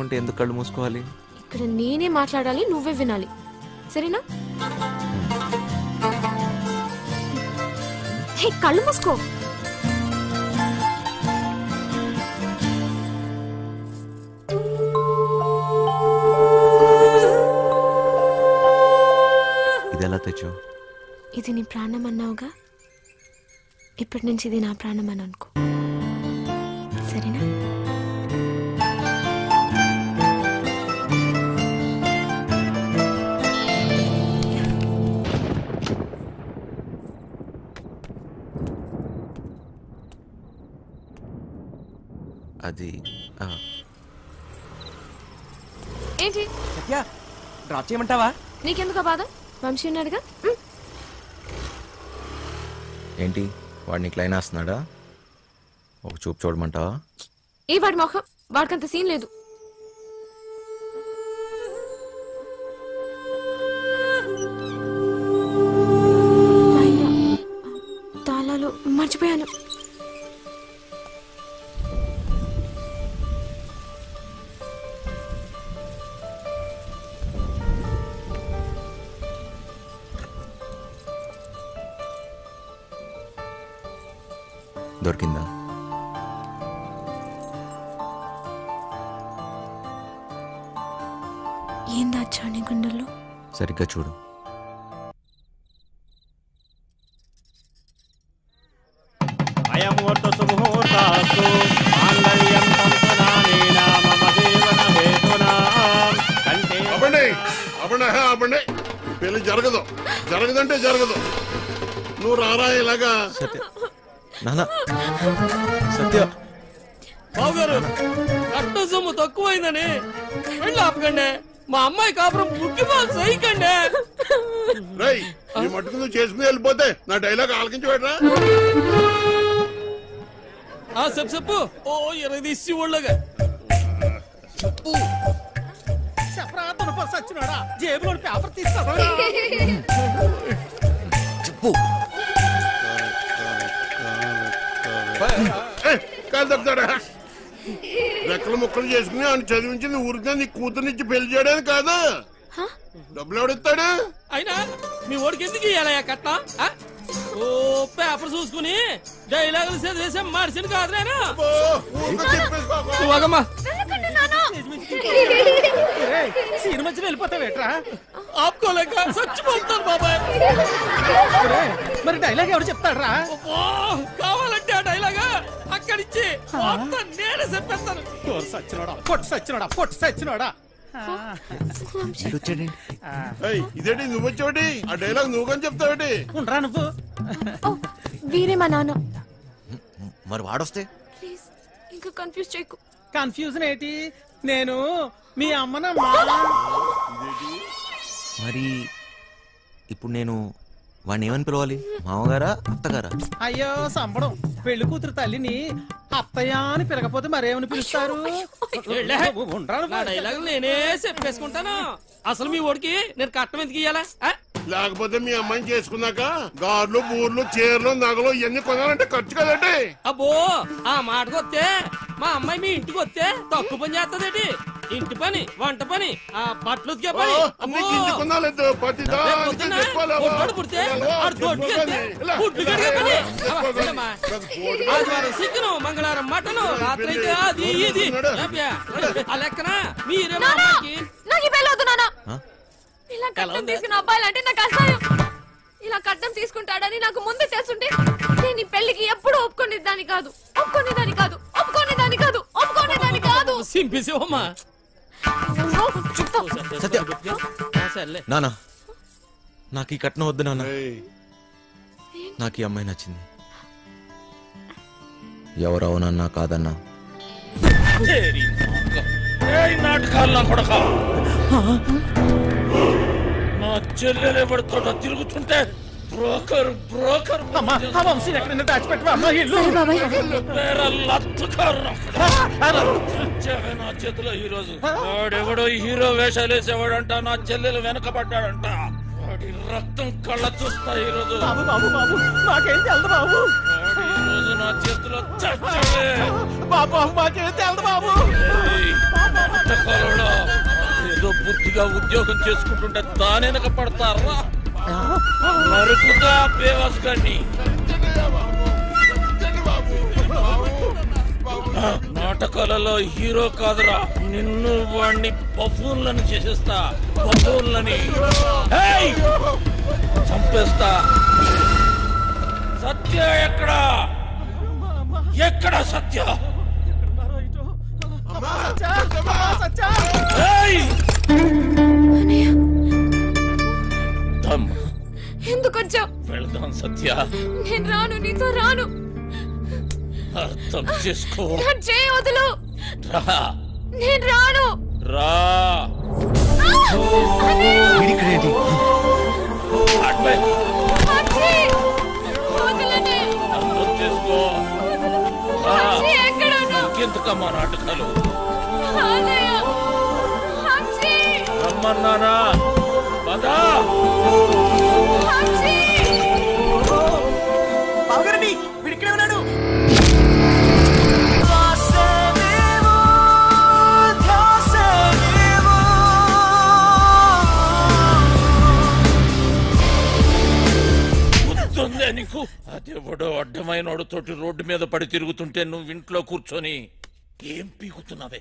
చేసుకుంటే ఎందుకు కళ్ళు మూసుకోవాలి? ఇక్కడ నేనే మాట్లాడాలి, నువ్వే వినాలి, సరేనా? హే, కళ్ళు మూసుకో. ఇది ఎలా తెచ్చావు? ఇది నీ ప్రాణం అన్నావుగా, ఇప్పటి నుంచి ఇది నా ప్రాణం అని అనుకో, సరేనా? అది ఏంటి సత్య, డ్రాప్ చేయమంటావా? నీకెందుకు బాధ? వంశీ ఉన్నాడుగా. ఏంటి వాడు నీకు లైన్ వేస్తున్నాడా? ఒక చూపు చూడమంటావా? ఏ వాడి మొహం, వాడికంత సీన్ లేదు. తాళాలు మర్చిపోయాను. దొరికిందా? ఏం దాచా నీ గుండెల్లో? సరిగ్గా చూడు. అయముహూర్త సుముహూర్తాస్తు మాంగళ్యం తంతునానేన మమ జీవన హేతునా కంటే. అవ్వండి, పెళ్లి జరగదంటే జరగదు. నువ్వు రారా ఇలాగా. నాన్న, సత్య. బావగారు, కట్ట సొమ్ము తక్కువైందని పెళ్ళి ఆపకండి. మా అమ్మాయి కాపురం బుక్కిపాలు సైకండి. రేయ్, ఈ మట్టుకు నువ్వు చేసుకుని వెళ్ళిపోతే నా డైలాగ్ ఆలకించి పెట్టరా. చెప్పు. ఓ 20 తీసి ఒళ్ళగా చెప్పు. చెప్పరా సచ్చినాడా, జేబులో పేపర్ తీస్తాడు. చెప్పు. కాదు తప్పుతాడా? రెక్కలు ముక్కలు చేసుకుని ఆయన చదివించింది ఊరికే నీ కూతురునిచ్చి పెళ్లి చేయడానికి కాదు. డబ్బులు ఎవడిస్తాడు? అయినా మీ ఓడికి ఎందుకు ఇయ్యాలయ్యా కట్ట? ఓ పేపర్ చూసుకుని డైలాగులు చదివేసా మనిషిని కాదు నేను. సినిమా మధ్యలో వెళ్ళిపోతావేట్రా? ఆపుకోలేక చచ్చిపోతాను బాబాయ్. మరి డైలాగ్ ఎవరు చెప్తాడ్రా? కావాలంటే ఆ డైలాగా అక్కడిచ్చి మొత్తం నేనే చెప్పేస్తాను. పొట్టు సచ్చినోడా. ఇదేంటి నువ్వు వచ్చేవాటి? ఆ డైలాగ్ నువ్వు చెప్తావేటి? ఉండరా నువ్వు? వీరే మా నాన్న. మరి వాడొస్తే? ప్లీజ్ ఇంకా కన్ఫ్యూజ్ చేయకు. కన్ఫ్యూజన్ ఏంటి? నేను మీ అమ్మనమ్మా. మరి ఇప్పుడు నేను వాడిని ఏమని పిలవాలి? మామగారా, అత్తగారా? అయ్యో సంబడం, పెళ్లి కూతురు తల్లిని అత్తయ్య అని పిలకపోతే మరేమని పిలుస్తారు? నేనే చెప్పేసుకుంటాను. అసలు మీ ఓడికి నేను కట్టం ఎందుకు ఇయ్యాలా? లేకపోతే మీ అమ్మాయిని చేసుకున్నాక గార్లు, బూర్లు, చీరలు, నగలు ఇవన్నీ కొనాలంటే ఖర్చు కదండి. అబ్బో, ఆ మాటకు వస్తే మా అమ్మాయి మీ ఇంటికి వస్తే తక్కువ పని చేస్తదేటి? ఇంటి పని, వంట పని, ఆ బట్టలు ఉతికే పని. ఆదివారం చికెను, మంగళవారం మటను, రాత్రి అయితే అది ఇది. ఆ లెక్కన మీరే ఇలా కట్నం తీసుకున్న అబ్బాయిలంటే నాకు అసహ్యం. ఇలా కట్నం తీసుకుంటాడని నాకు ముందే తెలుసుంటే నేను ఈ పెళ్లికి ఎప్పుడు ఒప్పుకునేదాన్ని కాదు. సింపిసివమ్మా. నానా, నాకు ఈ కట్నం వద్దు నాన్న. నాకు ఈ అమ్మాయి నచ్చింది. ఎవరవునన్నా కాదన్నా నా చెల్లెలే పడుతుంటా తిరుగుతుంటే బ్రోకర్ ఎక్కడైనా దాచిపెట్టవా? నా చేతిలో ఈ రోజు వాడెవడో హీరో వేషాలు వేసేవాడంట. నా చెల్లెలు వెనకబడ్డాడంట. వాడి రక్తం కళ్ళ చూస్తా ఈ రోజు. నాకేం తెలదు బాబు. ఈ రోజు నా చేతిలో బాబు మాకేం తెలదు బాబు. బుద్ధిగా ఉద్యోగం చేసుకుంటుంటే దానెనక పడతారా? నరుకుతా బేవాస్ గారిని. నాటకాలలో హీరో కాదురా, నిన్ను వాణ్ణి బఫూన్లను చేసేస్తా. బఫూన్లని చంపేస్తా. సత్య ఎక్కడా? ఎక్కడ సత్య? ఎందుకు వచ్చావు? వెళ్దాం సత్య. నేను రాను, నీతో రాను. అర్థం చేసుకో. వదులు. రా. నేను రాను. రా. అర్థం చేసుకో. ఇంకెందుకమ్మా నాటకాలు? రమ్మన్నానా? పదా. వీడిక్కడే ఉన్నాడు. నీకు అదెవడో అడ్డమైన తోటి రోడ్డు మీద పడి తిరుగుతుంటే నువ్వు ఇంట్లో కూర్చొని ఏం పీకుతున్నావే?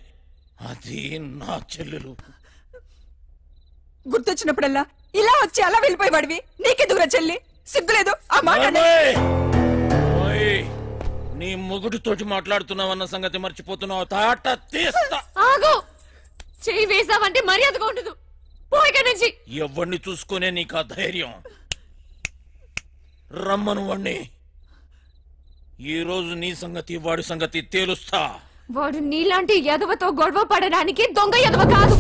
అది నా చెల్లెలు. గుర్తొచ్చినప్పుడల్లా ఇలా వచ్చి అలా వెళ్ళిపోయేవాడివి. నీకెందుకురా చెల్లి? సిగ్గులేదు ఆ మాట? నీ మొగుడితోటి మాట్లాడుతున్నావన్న సంగతి మర్చిపోతున్నావు. తాట తీస్తా. ఆగు. చెయ్యి వేసావంటే మర్యాదగా ఉండదు. పోయిక నుంచి. ఎవరిని చూసుకునే నీకు ఆ ధైర్యం? రమ్మను వాణ్ణి. ఈ రోజు నీ సంగతి వాడి సంగతి తేలుస్తా. వాడు నీలాంటి ఎదవతో గొడవ పడడానికి దొంగ ఎదవ కాదు.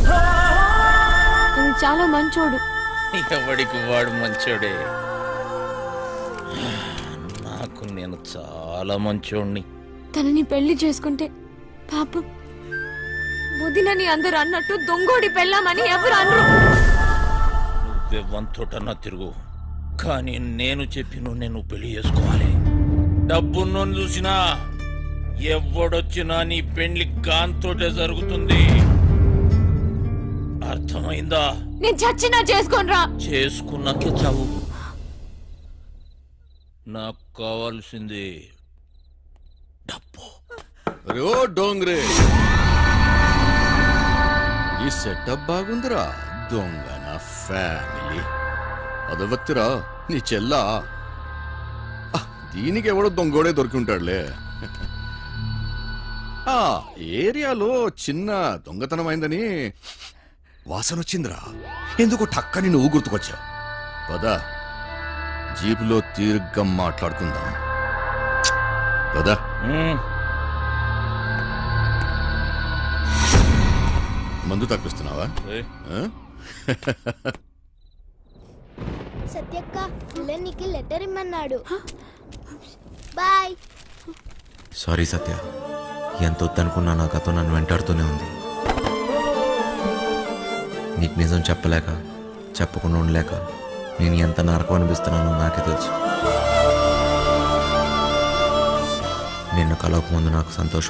చాలా మంచోడు. ఎవడికి వాడు మంచోడే. నాకు నేను చాలా మంచోడిని. తనని పెళ్లి చేసుకుంటే పాపం వదినని అందరు అన్నట్టు దొంగోడి పెళ్ళామని ఎవరు అనరు. నువ్వే వంతోటన్నా తిరుగు, కానీ నేను చెప్పిన నేను పెళ్లి చేసుకోవాలి. డబ్బున్నో చూసినా ఎవడొచ్చినా నీ పెళ్లి గాంతోటే జరుగుతుంది. అర్థమైందా? నేను చచ్చినా చేసుకోనరా. చేసుకున్నాకే చావు. నాకు కావాల్సింది డబ్బు. రో డోంగ్రే, ఈ సెటప్ బాగుందిరా. దొంగ నా ఫ్యామిలీ అదవత్తిరా నీ చెల్లా. దీనికి ఎవడో దొంగోడే దొరికి ఉంటాడులే. ఆ ఏరియాలో చిన్న దొంగతనం అయిందని వాసన వచ్చిందిరా. ఎందుకు టక్కని నువ్వు గుర్తుకొచ్చావు. పద, జీపులో తీర్ఘం మాట్లాడుకుందాం. పద. మందు తప్పిస్తున్నావా? సత్యక్క నీకు లెటర్ ఇమ్మన్నాడు. బాయ్. సారీ సత్య, ఎంత వద్దనుకున్నా నా కథ నన్ను వెంటాడుతూనే ఉంది. నీకు నిజం చెప్పలేక, చెప్పకుండా ఉండలేక నేను ఎంత నరకం అనిపిస్తున్నానో నాకే తెలుసు. నిన్ను కలవక ముందు నాకు సంతోషం